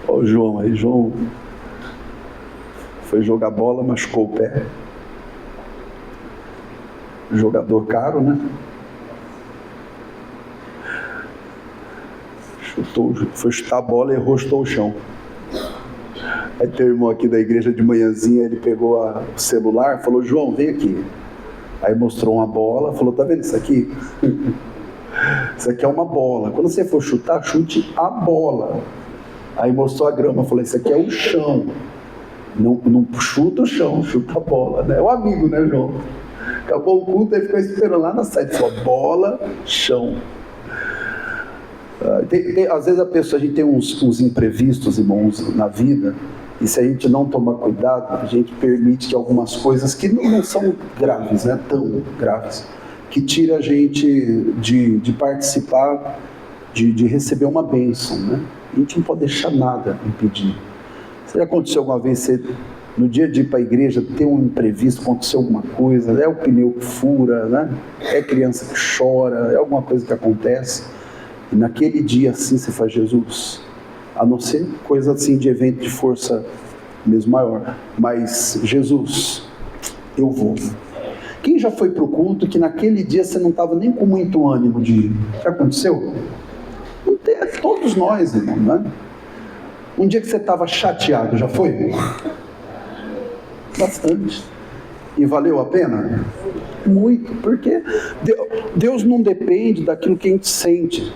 Olha o João aí, João foi jogar bola, machucou o pé. Jogador caro, né? Foi chutar a bola e errou, chutou o chão. Aí tem um irmão aqui da igreja de manhãzinha, ele pegou o celular, falou: João, vem aqui. Aí mostrou uma bola, falou: tá vendo isso aqui? Isso aqui é uma bola. Quando você for chutar, chute a bola. Aí mostrou a grama, falou: isso aqui é o chão. Não chuta o chão, chuta a bola, né? É o amigo, né, João? Acabou o culto, ele ficou esperando lá na sede, falou: bola, chão. Às vezes a gente tem uns imprevistos, irmãos, na vida, e se a gente não tomar cuidado, a gente permite que algumas coisas que não são graves, né, tão graves, que tira a gente de participar, de receber uma bênção, né? A gente não pode deixar nada impedir. Se já aconteceu alguma vez, você, no dia de ir para a igreja, tem um imprevisto, aconteceu alguma coisa, é o pneu que fura, né? É criança que chora, é alguma coisa que acontece, e naquele dia assim você faz: Jesus, a não ser coisa assim de evento de força mesmo maior, mas Jesus, eu vou. Quem já foi para o culto que naquele dia você não estava nem com muito ânimo de ir? O que aconteceu? Não tem, todos nós, irmão, né? Um dia que você estava chateado, já foi? Bastante. E valeu a pena? Muito, porque Deus não depende daquilo que a gente sente.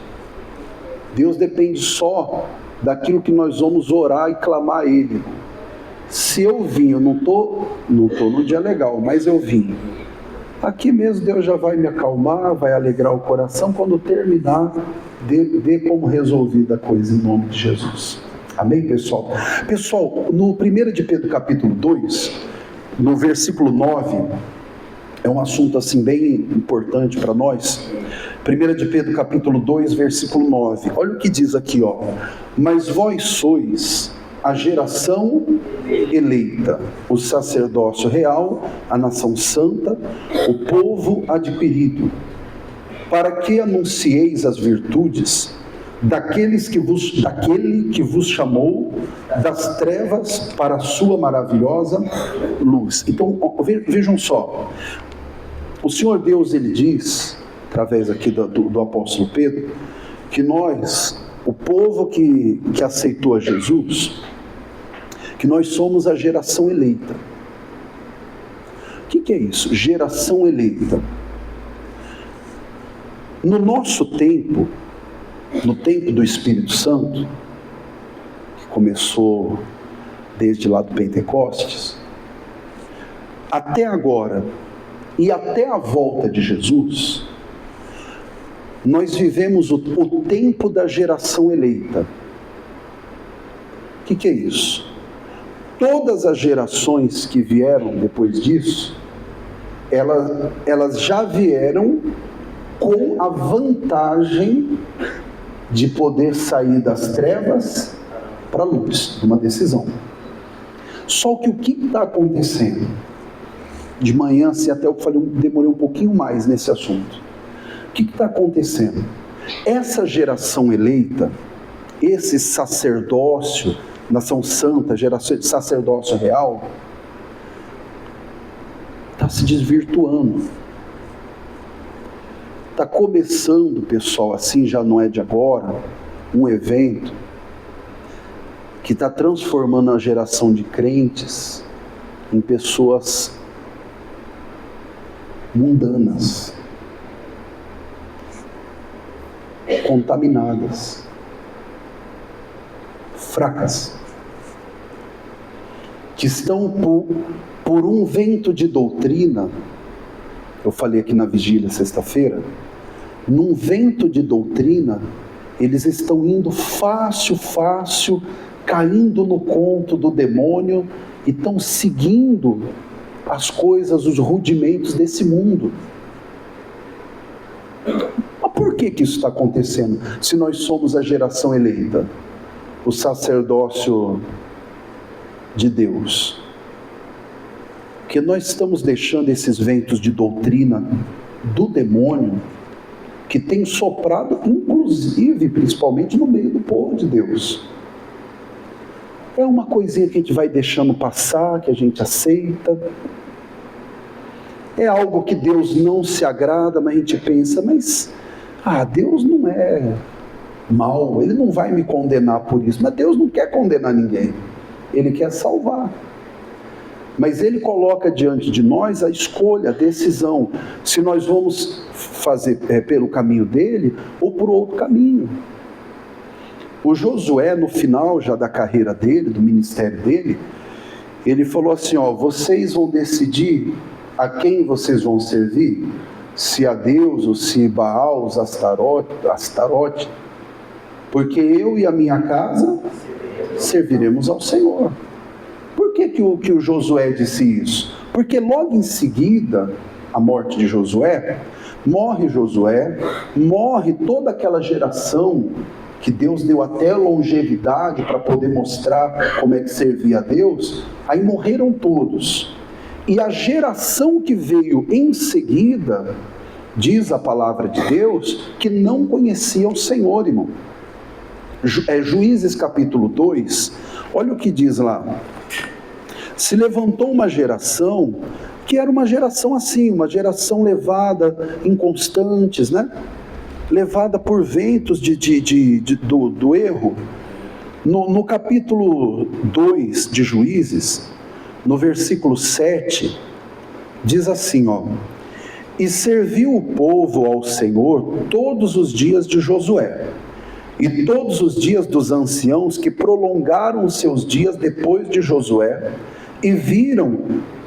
Deus depende só daquilo que nós vamos orar e clamar a Ele. Se eu vim, eu não tô num dia legal, mas eu vim. Aqui mesmo Deus já vai me acalmar, vai alegrar o coração. Quando terminar, dê como resolvida a coisa em nome de Jesus. Amém, pessoal? Pessoal, no 1 de Pedro capítulo 2, no versículo 9, é um assunto assim bem importante para nós. 1 de Pedro capítulo 2, versículo 9. Olha o que diz aqui, ó. Mas vós sois a geração eleita, o sacerdócio real, a nação santa, o povo adquirido, para que anuncieis as virtudes daquele que vos chamou das trevas para a sua maravilhosa luz. Então, vejam só, o Senhor Deus, Ele diz, através aqui do apóstolo Pedro, que nós, o povo que aceitou a Jesus, que nós somos a geração eleita. O que é isso? Geração eleita. No nosso tempo, no tempo do Espírito Santo, que começou desde lá do Pentecostes, até agora e até a volta de Jesus, nós vivemos o tempo da geração eleita. O que é isso? Todas as gerações que vieram depois disso, elas já vieram com a vantagem de poder sair das trevas para a luz, uma decisão. Só que o que está acontecendo? De manhã, assim, até eu falei, demorei um pouquinho mais nesse assunto. O que está acontecendo? Essa geração eleita, esse sacerdócio, nação santa, geração de sacerdócio real, está se desvirtuando. Está começando, pessoal, assim já não é de agora, um evento que está transformando a geração de crentes em pessoas mundanas, contaminadas, fracas, que estão por um vento de doutrina. Eu falei aqui na vigília sexta-feira, num vento de doutrina, eles estão indo fácil, caindo no conto do demônio e estão seguindo as coisas, os rudimentos desse mundo. Mas por que isso está acontecendo? Se nós somos a geração eleita, o sacerdócio de Deus, porque nós estamos deixando esses ventos de doutrina do demônio, que tem soprado, inclusive, principalmente no meio do povo de Deus. É uma coisinha que a gente vai deixando passar, que a gente aceita. É algo que Deus não se agrada, mas a gente pensa, mas Deus não é mau, Ele não vai me condenar por isso. Mas Deus não quer condenar ninguém, Ele quer salvar. Mas Ele coloca diante de nós a escolha, a decisão, se nós vamos fazer pelo caminho dele ou por outro caminho. O Josué, no final já da carreira dele, do ministério dele, ele falou assim, vocês vão decidir a quem vocês vão servir, se a Deus ou se Baal, os Astarote, porque eu e a minha casa serviremos ao Senhor. Por que o Josué disse isso? Porque logo em seguida, a morte de Josué, morre toda aquela geração que Deus deu até longevidade para poder mostrar como é que servia a Deus, aí morreram todos. E a geração que veio em seguida, diz a palavra de Deus, que não conhecia o Senhor, irmão. Juízes capítulo 2, olha o que diz lá. Se levantou uma geração, que era uma geração assim, uma geração levada em constantes, né? Levada por ventos do erro. No capítulo 2 de Juízes, no versículo 7, diz assim, e serviu o povo ao Senhor todos os dias de Josué, e todos os dias dos anciãos que prolongaram os seus dias depois de Josué, e viram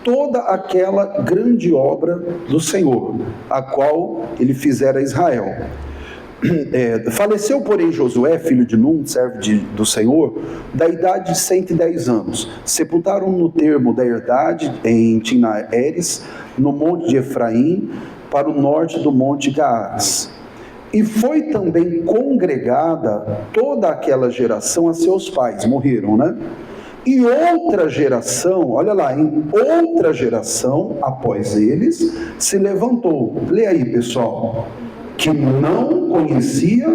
toda aquela grande obra do Senhor, a qual ele fizera a Israel. Faleceu, porém, Josué, filho de Num, servo do Senhor, da idade de 110 anos. Sepultaram no termo da herdade, em Timnaeres, no monte de Efraim, para o norte do monte Gaás. E foi também congregada toda aquela geração a seus pais, morreram, né? E outra geração, olha lá, outra geração após eles se levantou. Lê aí, pessoal. Que não conhecia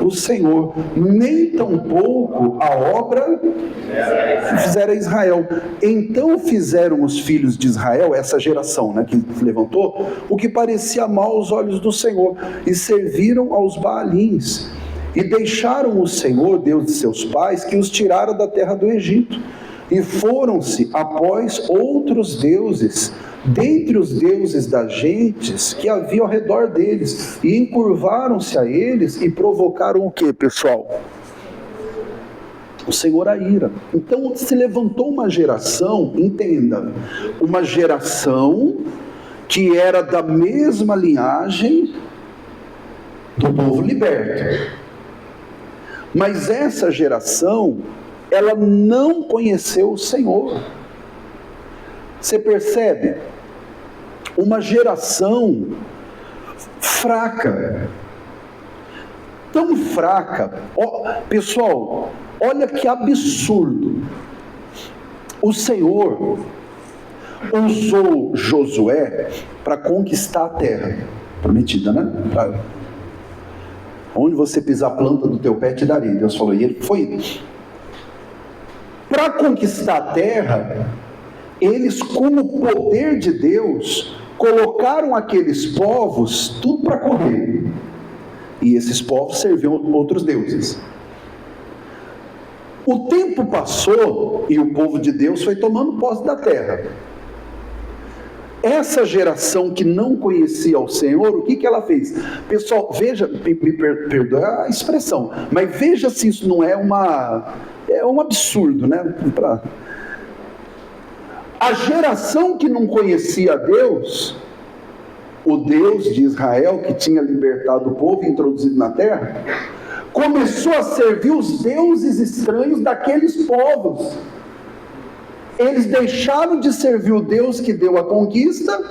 o Senhor, nem tampouco a obra que fizera Israel. Então fizeram os filhos de Israel, essa geração, né, que se levantou, o que parecia mal aos olhos do Senhor, e serviram aos Baalins, e deixaram o Senhor, Deus de seus pais, que os tirara da terra do Egito, e foram-se após outros deuses, dentre os deuses das gentes que havia ao redor deles, e encurvaram-se a eles e provocaram o que, pessoal? O Senhor a ira. Então se levantou uma geração, entenda, uma geração que era da mesma linhagem do povo liberto, mas essa geração, ela não conheceu o Senhor. Você percebe? Uma geração fraca, tão fraca. Pessoal, olha que absurdo. O Senhor usou Josué para conquistar a terra prometida, né? Onde você pisar a planta do teu pé te darei. Deus falou, e ele foi. Para conquistar a terra, eles, como poder de Deus, colocaram aqueles povos tudo para correr. E esses povos serviam outros deuses. O tempo passou e o povo de Deus foi tomando posse da terra. Essa geração que não conhecia o Senhor, o que ela fez? Pessoal, veja, me perdoe a expressão, mas veja se isso não é um absurdo, né? A geração que não conhecia a Deus, o Deus de Israel, que tinha libertado o povo e introduzido na terra, começou a servir os deuses estranhos daqueles povos. Eles deixaram de servir o Deus que deu a conquista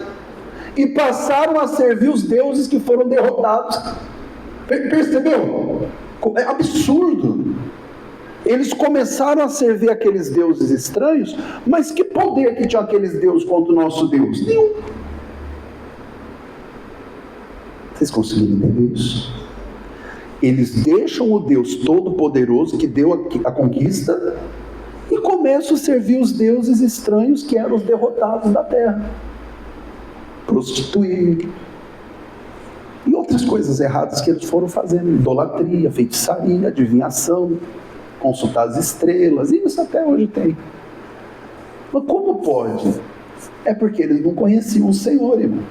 e passaram a servir os deuses que foram derrotados. Percebeu? É absurdo. Eles começaram a servir aqueles deuses estranhos, mas que poder que tinha aqueles deuses contra o nosso Deus? Nenhum. Vocês conseguiram entender isso? Eles deixam o Deus Todo-Poderoso que deu a conquista e começam a servir os deuses estranhos que eram os derrotados da terra. Prostituir. E outras coisas erradas que eles foram fazendo. Idolatria, feitiçaria, adivinhação, consultar as estrelas. E isso até hoje tem. Mas como pode? É porque eles não conheciam o Senhor, irmão.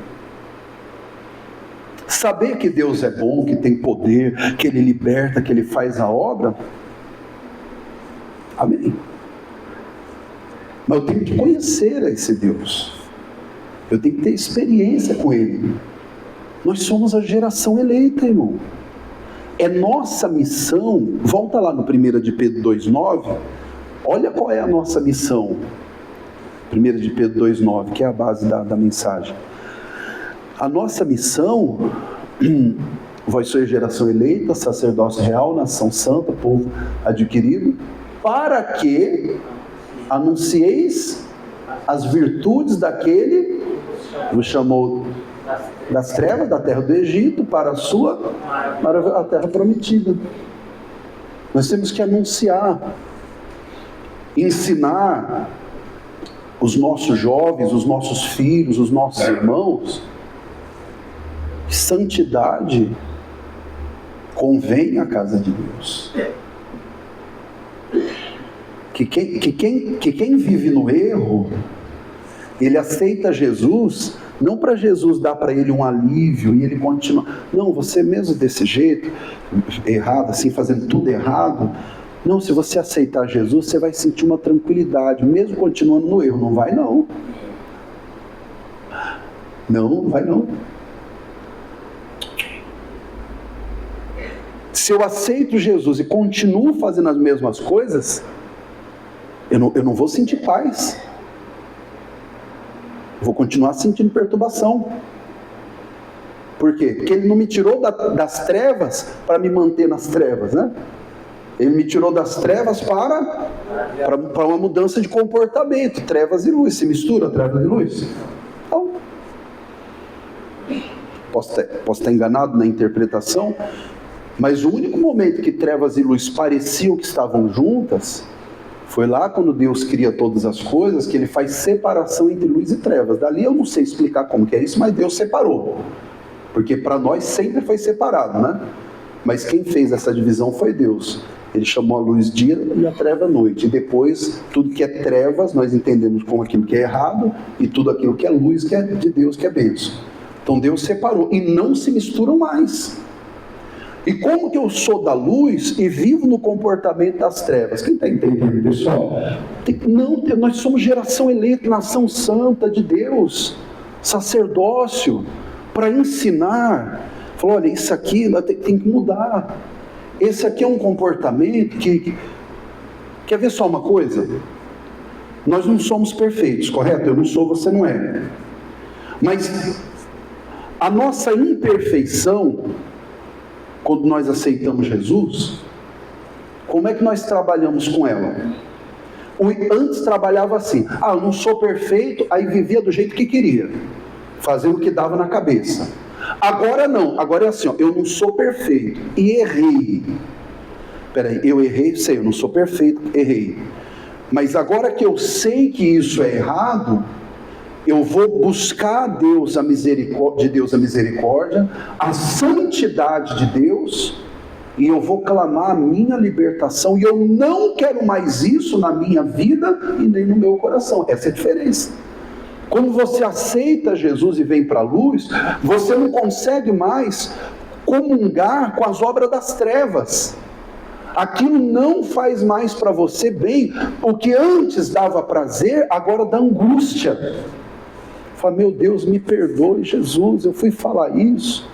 Saber que Deus é bom, que tem poder, que Ele liberta, que Ele faz a obra. Amém. Mas eu tenho que conhecer esse Deus. Eu tenho que ter experiência com Ele. Nós somos a geração eleita, irmão. É nossa missão. Volta lá no 1 de Pedro 2,9. Olha qual é a nossa missão. 1 de Pedro 2,9, que é a base da mensagem. A nossa missão, vós sois geração eleita, sacerdócio real, nação santa, povo adquirido, para que anuncieis as virtudes daquele que vos chamou das trevas, da terra do Egito, para a terra prometida. Nós temos que anunciar, ensinar os nossos jovens, os nossos filhos, os nossos irmãos, que santidade convém à casa de Deus. Que quem vive no erro, ele aceita Jesus, não para Jesus dar para ele um alívio e ele continua. Não, você mesmo desse jeito, errado, assim, fazendo tudo errado. Não, se você aceitar Jesus, você vai sentir uma tranquilidade, mesmo continuando no erro. Não vai não. Não vai não. Se eu aceito Jesus e continuo fazendo as mesmas coisas, eu não vou sentir paz. Vou continuar sentindo perturbação. Por quê? Porque Ele não me tirou das trevas para me manter nas trevas, né? Ele me tirou das trevas para uma mudança de comportamento. Trevas e luz. Se mistura trevas e luz? Então, posso estar enganado na interpretação, mas o único momento que trevas e luz pareciam que estavam juntas foi lá quando Deus cria todas as coisas, que Ele faz separação entre luz e trevas. Dali eu não sei explicar como que é isso, mas Deus separou. Porque para nós sempre foi separado, né? Mas quem fez essa divisão foi Deus. Ele chamou a luz dia e a treva noite. E depois, tudo que é trevas, nós entendemos como aquilo que é errado, e tudo aquilo que é luz, que é de Deus, que é bênção. Então Deus separou, e não se misturam mais. E como que eu sou da luz e vivo no comportamento das trevas? Quem está entendendo, pessoal? Nós somos geração eleita, nação santa de Deus, sacerdócio, para ensinar. Falou, olha, isso aqui tem que mudar. Esse aqui é um comportamento que... Quer ver só uma coisa? Nós não somos perfeitos, correto? Eu não sou, você não é. Mas a nossa imperfeição, quando nós aceitamos Jesus, como é que nós trabalhamos com ela? Antes trabalhava assim, eu não sou perfeito, aí vivia do jeito que queria, fazendo o que dava na cabeça. Agora não, agora é assim, eu não sou perfeito, e errei. Peraí, eu errei, sei, eu não sou perfeito, errei. Mas agora que eu sei que isso é errado, eu vou buscar de Deus a misericórdia, a santidade de Deus, e eu vou clamar a minha libertação, e eu não quero mais isso na minha vida e nem no meu coração. Essa é a diferença. Quando você aceita Jesus e vem para a luz, você não consegue mais comungar com as obras das trevas. Aquilo não faz mais para você bem. O que antes dava prazer, agora dá angústia. Fala, meu Deus, me perdoe, Jesus, eu fui falar isso.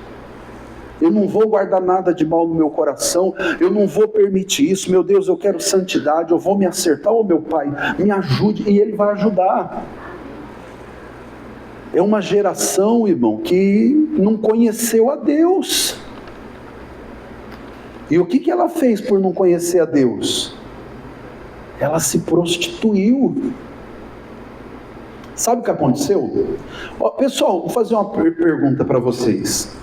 Eu não vou guardar nada de mal no meu coração. Eu não vou permitir isso. Meu Deus, eu quero santidade. Eu vou me acertar. Ô meu Pai, me ajude. E Ele vai ajudar. É uma geração, irmão, que não conheceu a Deus. E o que ela fez por não conhecer a Deus? Ela se prostituiu. Sabe o que aconteceu? Pessoal, vou fazer uma pergunta para vocês.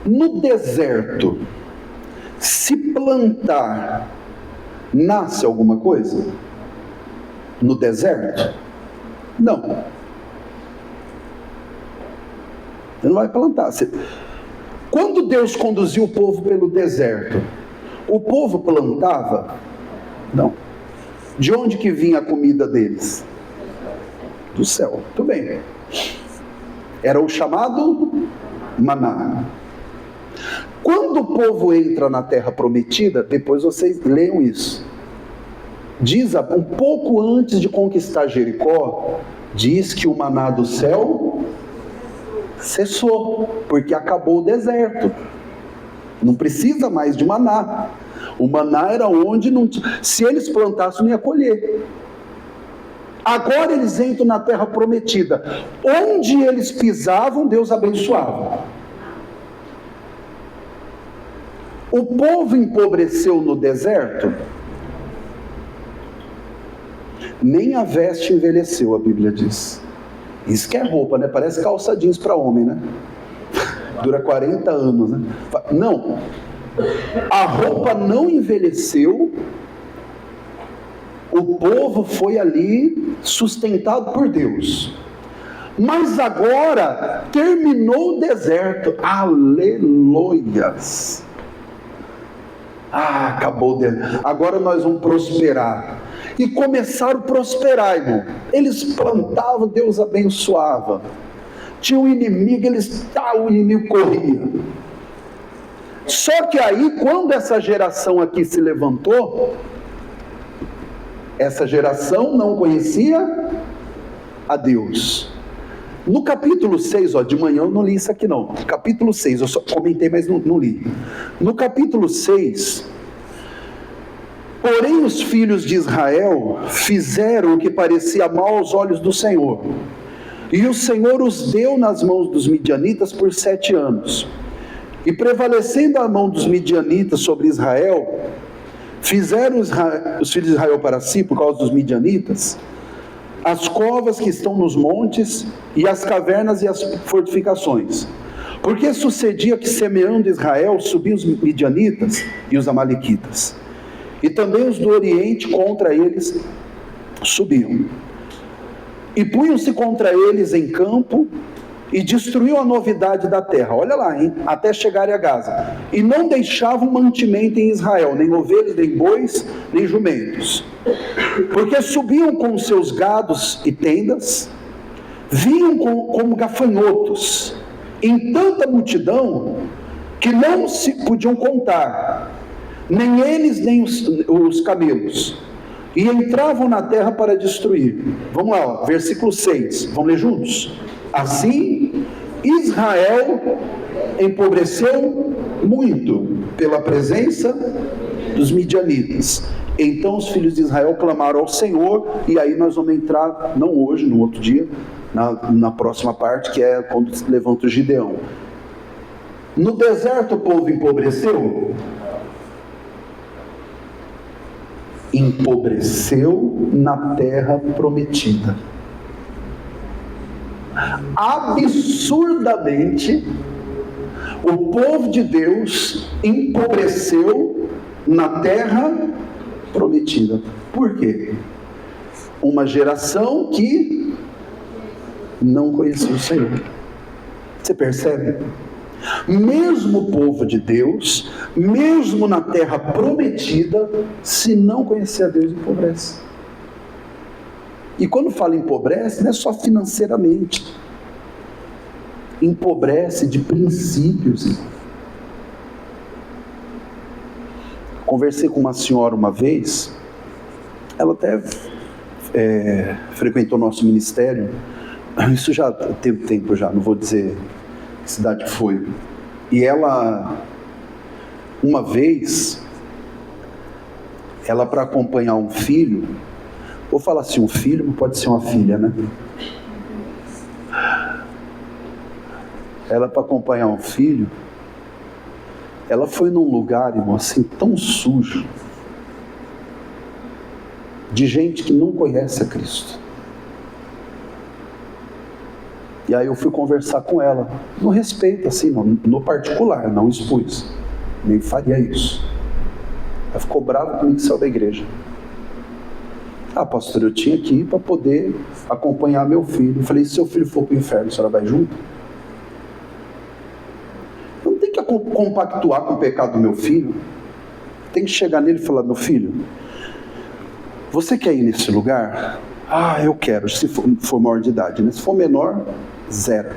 No deserto, se plantar nasce alguma coisa? No deserto? Não. Você não vai plantar. Quando Deus conduziu o povo pelo deserto, o povo plantava? Não. De onde que vinha a comida deles? Do céu. Muito bem. Era o chamado maná. Quando o povo entra na terra prometida, depois vocês leiam isso. Diz, um pouco antes de conquistar Jericó, diz que o maná do céu cessou, porque acabou o deserto. Não precisa mais de maná. O maná era onde não, se eles plantassem não ia colher. Agora eles entram na terra prometida. Onde eles pisavam, Deus abençoava. O povo empobreceu no deserto? Nem a veste envelheceu, a Bíblia diz. Isso que é roupa, né? Parece calça jeans para homem, né? Dura 40 anos, né? Não. A roupa não envelheceu. O povo foi ali sustentado por Deus. Mas agora terminou o deserto. Aleluias. Acabou o deserto. Agora nós vamos prosperar. E começaram a prosperar, irmão. Eles plantavam, Deus abençoava. Tinha um inimigo, o inimigo corria. Só que aí, quando essa geração aqui se levantou, essa geração não conhecia a Deus. No capítulo 6, de manhã eu não li isso aqui não. Capítulo 6, eu só comentei, mas não li. No capítulo 6, porém os filhos de Israel fizeram o que parecia mal aos olhos do Senhor. E o Senhor os deu nas mãos dos midianitas por 7 anos. E prevalecendo a mão dos midianitas sobre Israel, fizeram os filhos de Israel para si, por causa dos midianitas, as covas que estão nos montes, e as cavernas e as fortificações. Porque sucedia que, semeando Israel, subiam os midianitas e os amalequitas. E também os do Oriente contra eles subiam. E punham-se contra eles em campo, e destruiu a novidade da terra, olha lá, hein? Até chegarem a Gaza, e não deixavam mantimento em Israel, nem ovelhas, nem bois, nem jumentos, porque subiam com seus gados e tendas, vinham como gafanhotos, em tanta multidão, que não se podiam contar, nem eles, nem os camelos, e entravam na terra para destruir. Vamos lá, versículo 6, vamos ler juntos? Assim, Israel empobreceu muito pela presença dos midianitas. Então os filhos de Israel clamaram ao Senhor, e aí nós vamos entrar, não hoje, no outro dia, na próxima parte, que é quando se levanta o Gideão. No deserto o povo empobreceu? Empobreceu na terra prometida. Absurdamente, o povo de Deus empobreceu na terra prometida. Por quê? Uma geração que não conhecia o Senhor. Você percebe? Mesmo o povo de Deus, mesmo na terra prometida, se não conhecer a Deus, empobrece. E quando fala empobrece, não é só financeiramente. Empobrece de princípios. Conversei com uma senhora uma vez, ela até frequentou nosso ministério, isso já tem tempo já, não vou dizer que cidade foi. E ela, uma vez, ela para acompanhar um filho, vou falar assim, um filho, não pode ser uma filha, né? Ela para acompanhar um filho, ela foi num lugar, irmão, assim, tão sujo, de gente que não conhece a Cristo. E aí eu fui conversar com ela, no respeito, assim, no particular, não expus, nem faria isso. Ela ficou brava comigo e saiu da igreja. Ah, pastor, eu tinha que ir para poder acompanhar meu filho. Eu falei, se seu filho for para o inferno, a senhora vai junto? Eu não tenho que compactuar com o pecado do meu filho. Tem que chegar nele e falar, meu filho, você quer ir nesse lugar? Ah, eu quero, se for maior de idade, né? Se for menor, 0.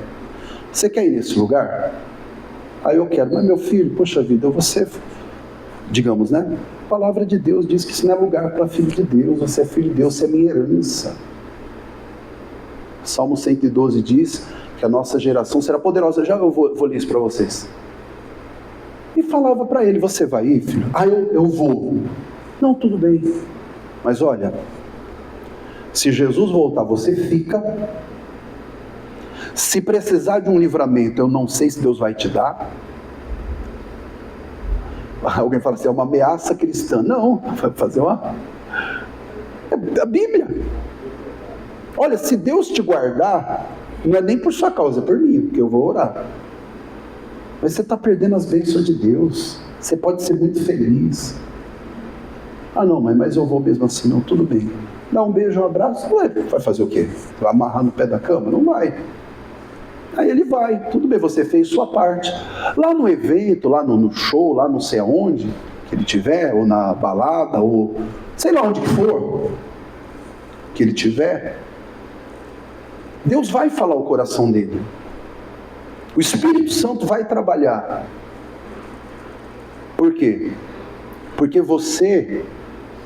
Você quer ir nesse lugar? Ah, eu quero, mas meu filho, poxa vida, você, digamos, né? A palavra de Deus diz que isso não é lugar para filho de Deus, você é filho de Deus, você é minha herança. Salmo 112 diz que a nossa geração será poderosa. Já eu vou ler isso para vocês. E falava para ele, você vai ir, filho? Ah, eu vou. Não, tudo bem. Mas olha, se Jesus voltar, você fica. Se precisar de um livramento, eu não sei se Deus vai te dar. Alguém fala assim, é uma ameaça cristã. Não, vai fazer uma... É a Bíblia. Olha, se Deus te guardar, não é nem por sua causa, é por mim, porque eu vou orar. Mas você está perdendo as bênçãos de Deus. Você pode ser muito feliz. Ah não, mas eu vou mesmo assim. Não, tudo bem. Dá um beijo, um abraço. Ué, vai fazer o quê? Vai amarrar no pé da cama? Não vai. Aí ele vai, tudo bem, você fez sua parte. Lá no evento, lá no show, lá não sei aonde que ele tiver, ou na balada, ou sei lá onde que for que ele tiver, Deus vai falar o coração dele. O Espírito Santo vai trabalhar. Por quê? Porque você,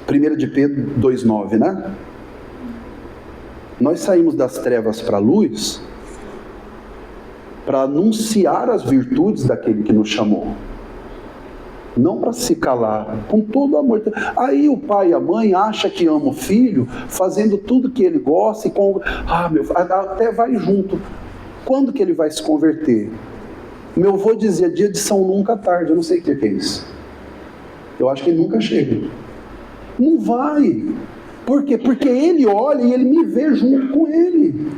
1 de Pedro 2,9, né? Nós saímos das trevas para a luz para anunciar as virtudes daquele que nos chamou. Não para se calar, com todo amor. Aí o pai e a mãe acham que ama o filho, fazendo tudo que ele gosta, e até vai junto. Quando que ele vai se converter? Meu avô dizia, dia de São Nunca tarde, eu não sei o que é isso. Eu acho que ele nunca chega. Não vai. Por quê? Porque ele olha e ele me vê junto com ele.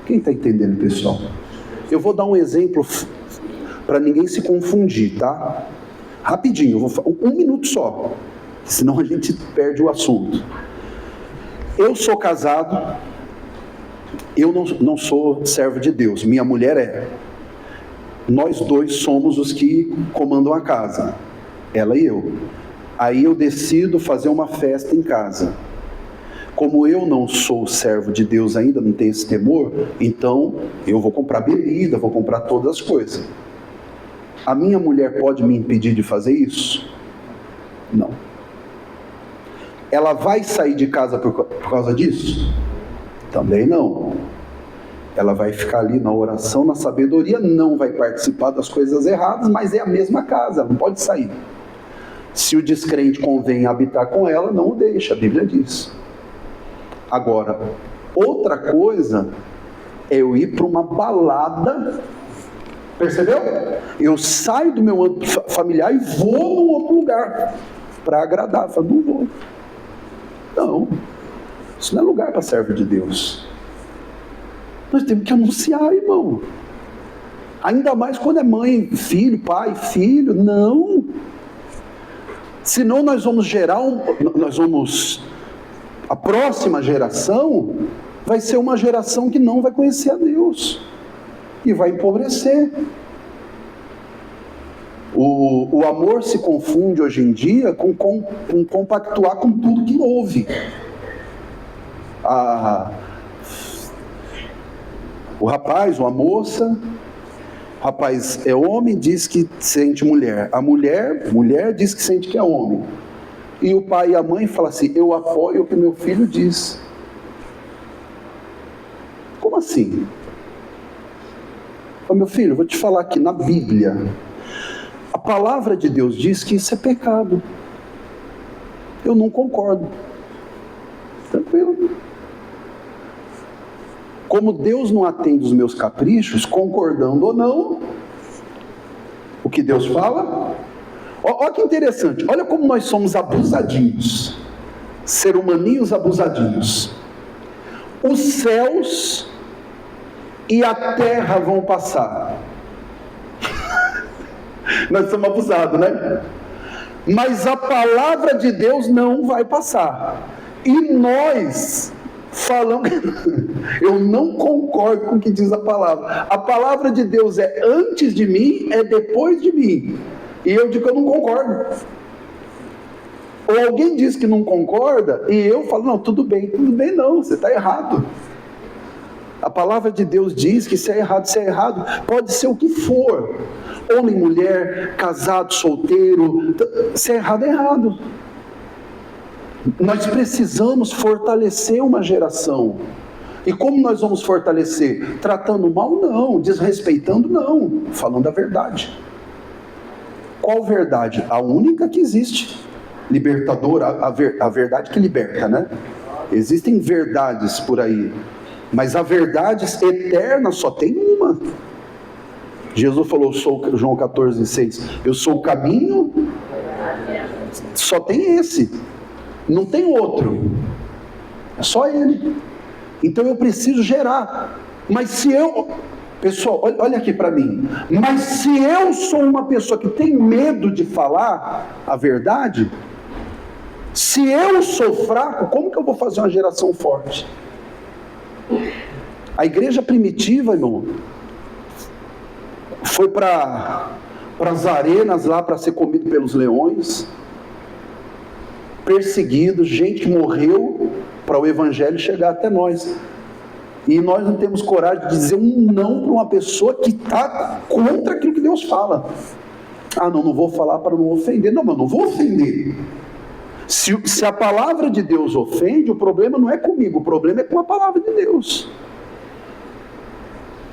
Quem está entendendo, pessoal? Eu vou dar um exemplo para ninguém se confundir, tá? Rapidinho, eu vou falar 1 minuto só, senão a gente perde o assunto. Eu sou casado, eu não sou servo de Deus, minha mulher é. Nós dois somos os que comandam a casa, ela e eu. Aí eu decido fazer uma festa em casa. Como eu não sou servo de Deus ainda, não tenho esse temor, então eu vou comprar bebida, vou comprar todas as coisas. A minha mulher pode me impedir de fazer isso? Não. Ela vai sair de casa por causa disso? Também não. Ela vai ficar ali na oração, na sabedoria, não vai participar das coisas erradas, mas é a mesma casa, ela não pode sair. Se o descrente convém habitar com ela, não o deixa, a Bíblia diz. Agora, outra coisa é eu ir para uma balada, percebeu? Eu saio do meu âmbito familiar e vou num outro lugar para agradar. Eu falo, não vou. Não, isso não é lugar para servo de Deus. Nós temos que anunciar, irmão. Ainda mais quando é mãe, filho, pai, filho. Não. Senão nós vamos a próxima geração vai ser uma geração que não vai conhecer a Deus e vai empobrecer. O amor se confunde hoje em dia com compactuar com tudo que houve. O rapaz, ou a moça, o rapaz é homem, diz que sente mulher. A mulher diz que sente que é homem. E o pai e a mãe falam assim, eu apoio o que meu filho diz. Como assim? Meu filho, eu vou te falar aqui na Bíblia. A palavra de Deus diz que isso é pecado. Eu não concordo. Tranquilo. Como Deus não atende os meus caprichos, concordando ou não, o que Deus fala... Olha que interessante, olha como nós somos abusadinhos, ser humaninhos abusadinhos. Os céus e a terra vão passar. Nós somos abusados, né? Mas a palavra de Deus não vai passar. E nós falamos, eu não concordo com o que diz a palavra. A palavra de Deus é antes de mim, é depois de mim. E eu digo que eu não concordo. Ou alguém diz que não concorda, e eu falo, não, tudo bem não, você está errado. A palavra de Deus diz que se é errado, pode ser o que for. Homem, mulher, casado, solteiro, se é errado, é errado. Nós precisamos fortalecer uma geração. E como nós vamos fortalecer? Tratando mal? Não. Desrespeitando? Não. Falando a verdade. Qual verdade? A única que existe. Libertadora, a verdade que liberta, né? Existem verdades por aí, mas a verdade eterna só tem uma. Jesus falou, João 14,6, eu sou o caminho, só tem esse, não tem outro, é só ele. Então eu preciso gerar. Mas se eu, pessoal, olha aqui para mim, mas se eu sou uma pessoa que tem medo de falar a verdade, se eu sou fraco, como que eu vou fazer uma geração forte? A igreja primitiva, irmão, foi para as arenas lá para ser comido pelos leões, perseguido, gente que morreu para o evangelho chegar até nós. E nós não temos coragem de dizer um não para uma pessoa que está contra aquilo que Deus fala. Ah, não vou falar para não ofender. Não, mas não vou ofender. Se a palavra de Deus ofende, o problema não é comigo, o problema é com a palavra de Deus.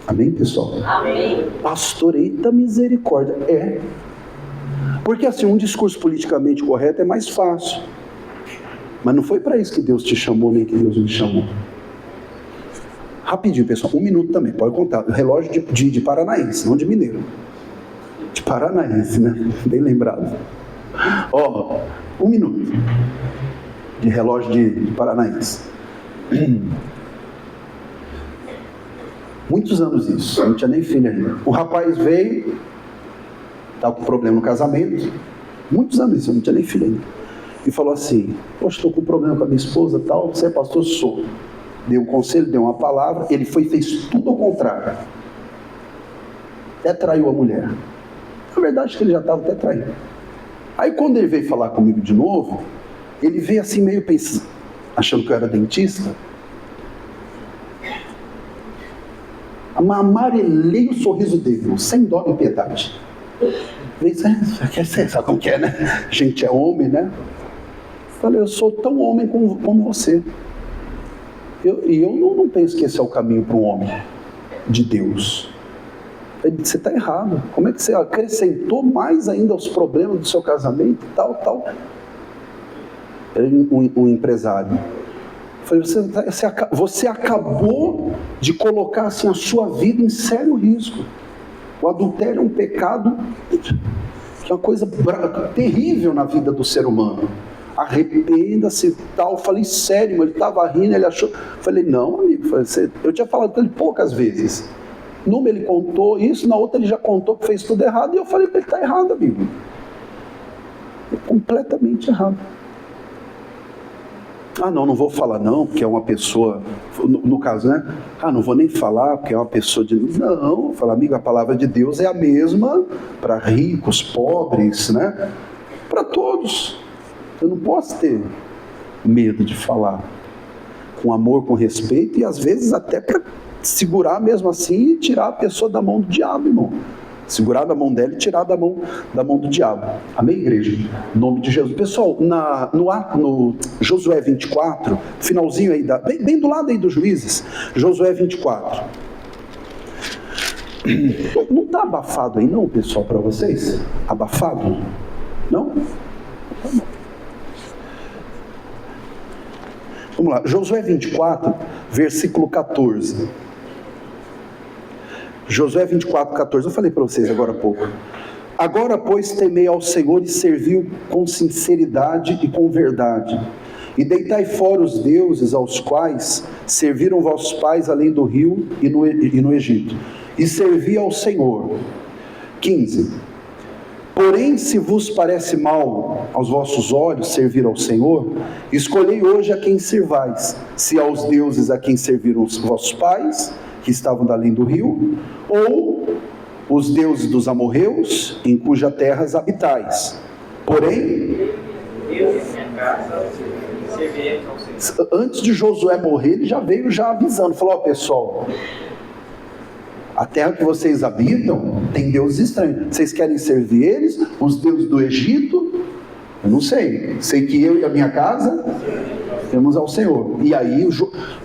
Amém, pessoal? Amém. Pastor, eita misericórdia. É. Porque assim, um discurso politicamente correto é mais fácil. Mas não foi para isso que Deus te chamou, nem que Deus me chamou. Rapidinho, pessoal, 1 minuto também, pode contar. Relógio de paranaense, não de mineiro. De paranaense, né? Bem lembrado. Ó, 1 minuto de relógio de paranaense. Muitos anos isso, não tinha nem filho ainda. O rapaz veio, estava com problema no casamento, muitos anos isso, eu não tinha nem filho ainda. E falou assim, poxa, estou com problema com a minha esposa e tal, você é pastor? Sou. Deu um conselho, deu uma palavra, ele foi e fez tudo ao contrário. Até traiu a mulher. Na verdade, que ele já estava até traindo. Aí quando ele veio falar comigo de novo, ele veio assim meio pensando, achando que eu era dentista. Amarelei o sorriso dele, sem dó nem piedade. Veio, sabe como que é, né? A gente é homem, né? Falei, eu sou tão homem como você. E eu não penso que esse é o caminho para um homem de Deus. Você está errado. Como é que você acrescentou mais ainda os problemas do seu casamento e tal? Um empresário. Eu falei, você acabou de colocar assim, a sua vida em sério risco. O adultério é um pecado que é uma coisa terrível na vida do ser humano. Arrependa-se e tal. Falei, sério, ele estava rindo, ele achou. Falei, não, amigo, eu tinha falado com ele poucas vezes. Numa ele contou isso, na outra ele já contou que fez tudo errado, e eu falei para ele, está errado, amigo. É completamente errado. Ah, não vou falar não, porque é uma pessoa, no caso, né? Ah, não vou nem falar, porque é uma pessoa de... Não, fala, amigo, a palavra de Deus é a mesma para ricos, pobres, né? Para todos. Eu não posso ter medo de falar. Com amor, com respeito, e às vezes até para segurar mesmo assim e tirar a pessoa da mão do diabo, irmão. Segurar da mão dela e tirar da mão do diabo. Amém, igreja? Em nome de Jesus. Pessoal, no Josué 24, finalzinho aí, bem do lado aí dos Juízes, Josué 24. Não está abafado aí não, pessoal, para vocês? Abafado? Não? Vamos lá, Josué 24, versículo 14. Josué 24, 14, eu falei para vocês agora há pouco. Agora, pois, temei ao Senhor e serviu com sinceridade e com verdade. E deitai fora os deuses aos quais serviram vossos pais além do rio e no Egito. E servi ao Senhor. 15. Porém, se vos parece mal aos vossos olhos servir ao Senhor, escolhei hoje a quem servais, se aos deuses a quem serviram os vossos pais, que estavam além do rio, ou os deuses dos amorreus, em cuja terras habitais. Porém, antes de Josué morrer, ele já veio avisando, falou: ó, pessoal, a terra que vocês habitam tem deuses estranhos. Vocês querem servir eles? Os deuses do Egito? Eu não sei. Sei que eu e a minha casa temos ao Senhor. E aí,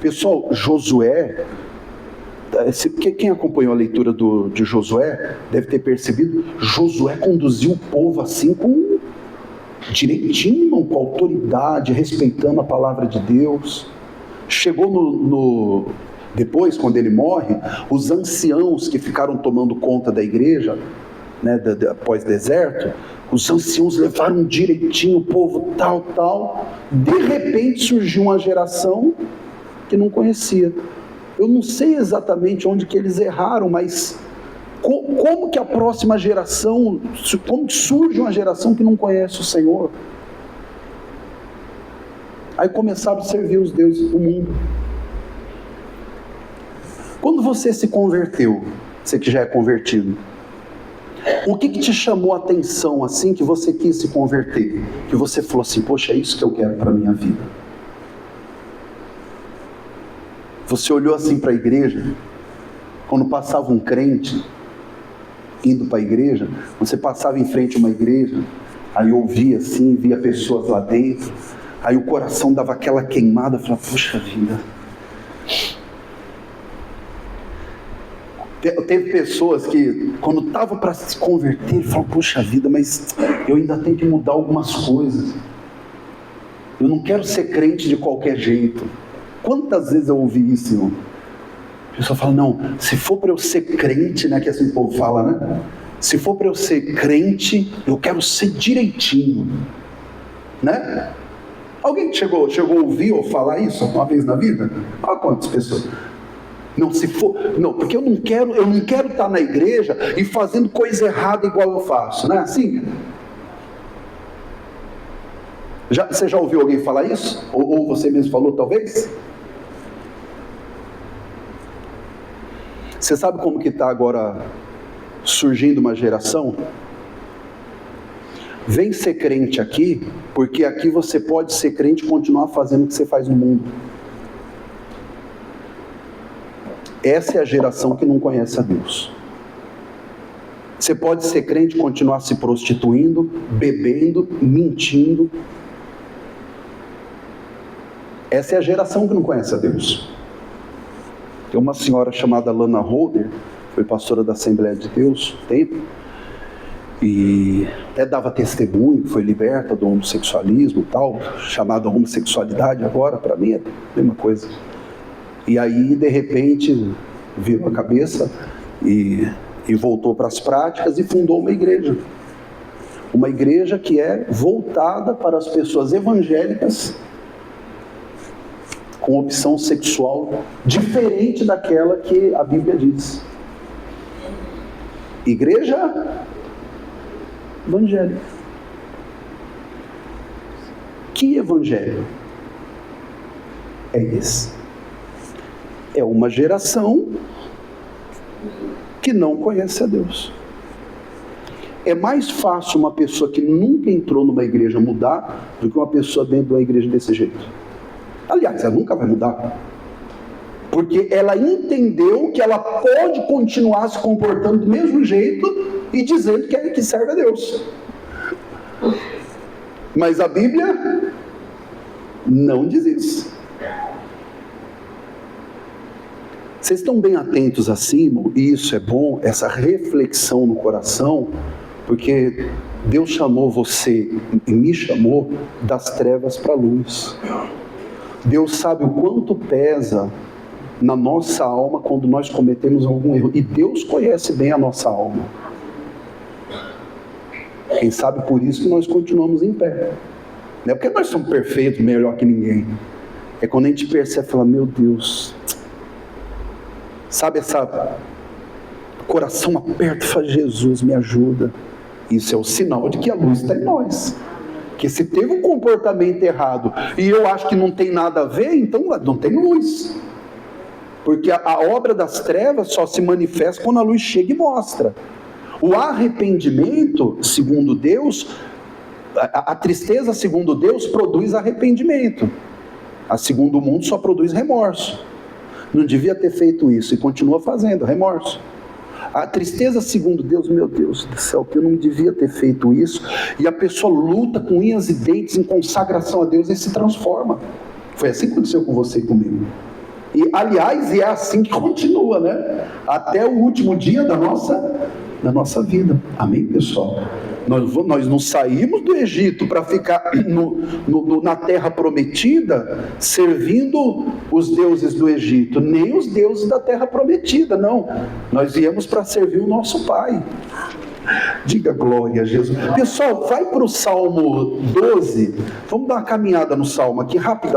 pessoal, Josué, quem acompanhou a leitura de Josué deve ter percebido, Josué conduziu o povo assim com direitinho, com autoridade, respeitando a palavra de Deus. Chegou depois, quando ele morre, os anciãos que ficaram tomando conta da igreja, né, após deserto, os anciãos levaram direitinho o povo, tal. De repente surgiu uma geração que não conhecia. Eu não sei exatamente onde que eles erraram, mas como que a próxima geração, como que surge uma geração que não conhece o Senhor? Aí começaram a servir os deuses do mundo. Quando você se converteu, você que já é convertido, o que te chamou a atenção assim que você quis se converter? Que você falou assim: poxa, é isso que eu quero para a minha vida. Você olhou assim para a igreja, quando passava um crente indo para a igreja, você passava em frente a uma igreja, aí ouvia assim, via pessoas lá dentro, aí o coração dava aquela queimada, falava: puxa vida. Teve pessoas que, quando estavam para se converter, falavam: puxa vida, mas eu ainda tenho que mudar algumas coisas. Eu não quero ser crente de qualquer jeito. Quantas vezes eu ouvi isso, irmão? A pessoa fala: não, se for para eu ser crente, né, que assim o povo fala, né? Se for para eu ser crente, eu quero ser direitinho, né? Alguém chegou a ouvir ou falar isso uma vez na vida? Olha quantas pessoas. Não, não, porque eu não quero estar na igreja e fazendo coisa errada igual eu faço, não é assim? Você já ouviu alguém falar isso? Ou você mesmo falou, talvez? Você sabe como que está agora surgindo uma geração? Vem ser crente aqui, porque aqui você pode ser crente e continuar fazendo o que você faz no mundo. Essa é a geração que não conhece a Deus. Você pode ser crente e continuar se prostituindo, bebendo, mentindo. Essa é a geração que não conhece a Deus. Tem uma senhora chamada Lana Holder, foi pastora da Assembleia de Deus um tempo, e até dava testemunho, foi liberta do homossexualismo e tal, chamada homossexualidade agora, para mim é a mesma coisa. E aí, de repente, virou a cabeça e voltou para as práticas e fundou uma igreja. Uma igreja que é voltada para as pessoas evangélicas com opção sexual diferente daquela que a Bíblia diz. Igreja evangélica. Que evangelho é esse? É uma geração que não conhece a Deus. É mais fácil uma pessoa que nunca entrou numa igreja mudar do que uma pessoa dentro de uma igreja desse jeito. Aliás, ela nunca vai mudar. Porque ela entendeu que ela pode continuar se comportando do mesmo jeito e dizendo que serve a Deus. Mas a Bíblia não diz isso. Vocês estão bem atentos assim, irmão? E isso é bom, essa reflexão no coração, porque Deus chamou você e me chamou das trevas para a luz. Deus sabe o quanto pesa na nossa alma quando nós cometemos algum erro. E Deus conhece bem a nossa alma. Quem sabe por isso que nós continuamos em pé. Não é porque nós somos perfeitos, melhor que ninguém. É quando a gente percebe e fala: meu Deus, sabe essa coração aperto, fala: Jesus, me ajuda. Isso é o sinal de que a luz está em nós. Que se teve um comportamento errado e eu acho que não tem nada a ver, então não tem luz. Porque a obra das trevas só se manifesta quando a luz chega e mostra. O arrependimento, segundo Deus, a tristeza, segundo Deus, produz arrependimento. A segundo o mundo só produz remorso. Não devia ter feito isso e continua fazendo, remorso. A tristeza, segundo Deus, meu Deus do céu, que eu não devia ter feito isso. E a pessoa luta com unhas e dentes em consagração a Deus e se transforma. Foi assim que aconteceu com você e comigo. E, aliás, é assim que continua, né? Até o último dia da nossa vida. Amém, pessoal? Nós não saímos do Egito para ficar na terra prometida servindo os deuses do Egito, nem os deuses da terra prometida, não. Nós viemos para servir o nosso Pai. Diga glória a Jesus. Pessoal, vai para o Salmo 12. Vamos dar uma caminhada no Salmo aqui, rápido.